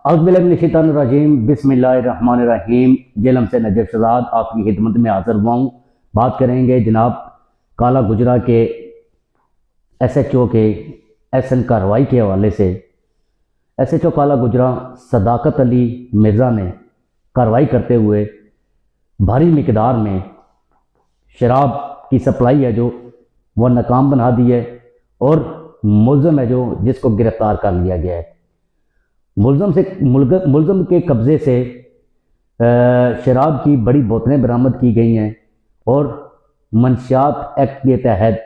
औज़ुबिल्लाहिमिनश्शैतानिर्रजीम बिस्मिल्लाहिर्रहमानिर्रहीम। जेलम से नजर शहजाद आपकी खिदमत में हाज़िर हुआ हूँ। बात करेंगे जनाब काला गुजरा के SHO के SN कार्रवाई के हवाले से। SHO काला गुजरा सदाकत अली मिर्ज़ा ने कार्रवाई करते हुए भारी मिकदार में शराब की सप्लाई है जो वह नाकाम बना दी है और मुलज़म है जो जिसको गिरफ़्तार कर लिया गया है। मुलज़म के कब्ज़े से शराब की बड़ी बोतलें बरामद की गई हैं और मंशियात एक्ट के तहत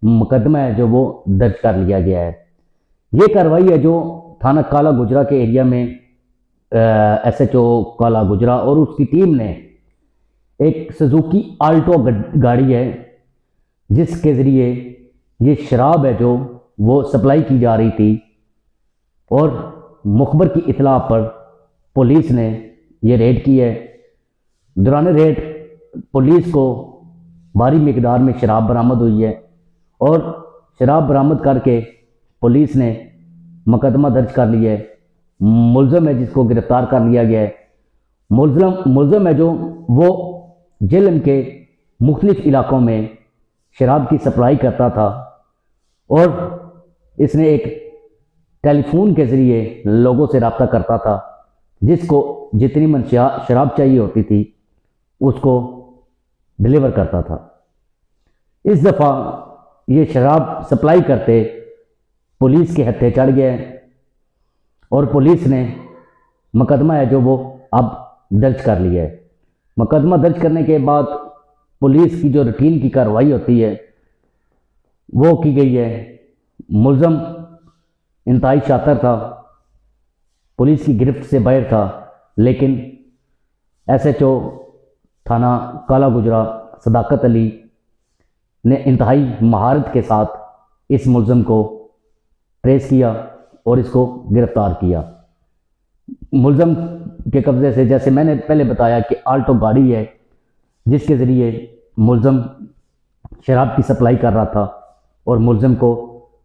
मुकदमा है जो वो दर्ज कर लिया गया है। ये कार्रवाई है जो थाना काला गुजरा के एरिया में SHO काला गुजरा और उसकी टीम ने एक सुजुकी आल्टो गाड़ी है जिसके ज़रिए ये शराब है जो वो सप्लाई की जा रही थी और मुखबर की इतला पर पुलिस ने ये रेड की है। दौरान रेड पुलिस को भारी मिकदार में शराब बरामद हुई है और शराब बरामद करके पुलिस ने मुकदमा दर्ज कर लिया है। मुलज़म है जिसको गिरफ़्तार कर लिया गया है। मुलज़म है जो वो जेलम के मुख्तलिफ इलाकों में शराब की सप्लाई करता था और इसने एक टेलीफोन के ज़रिए लोगों से रब्ता करता था, जिसको जितनी मंशिया शराब चाहिए होती थी उसको डिलीवर करता था। इस दफ़ा ये शराब सप्लाई करते पुलिस के हत्थे चढ़ गए और पुलिस ने मुकदमा है जो वो अब दर्ज कर लिया है। मुकदमा दर्ज करने के बाद पुलिस की जो रूटीन की कार्रवाई होती है वो की गई है। मुलज़म इंतहाई शातिर था, पुलिस की गिरफ्त से बाहर था, लेकिन SHO थाना काला गुजरा सदाकत अली ने इंतहाई महारत के साथ इस मुलज़म को ट्रेस किया और इसको गिरफ़्तार किया। मुलज़म के कब्ज़े से, जैसे मैंने पहले बताया कि आल्टो गाड़ी है जिसके ज़रिए मुलज़म शराब की सप्लाई कर रहा था और मुलज़म को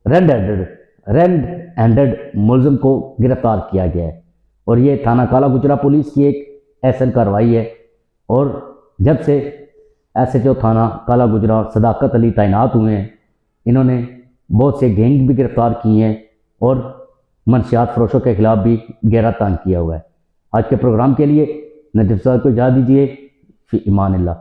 रेड हैंडेड मुलज़म को गिरफ़्तार किया गया है। और ये थाना काला गुजरा पुलिस की एक SN कार्रवाई है और जब से SHO थाना काला गुजरा सदाकत अली तैनात हुए हैं, इन्होंने बहुत से गैंग भी गिरफ़्तार किए हैं और मंशियात फरोशों के खिलाफ भी गहरा तंग किया हुआ है। आज के प्रोग्राम के लिए नजर साहब को इजाज़त दीजिए। फ़ी इमानिल्लाह।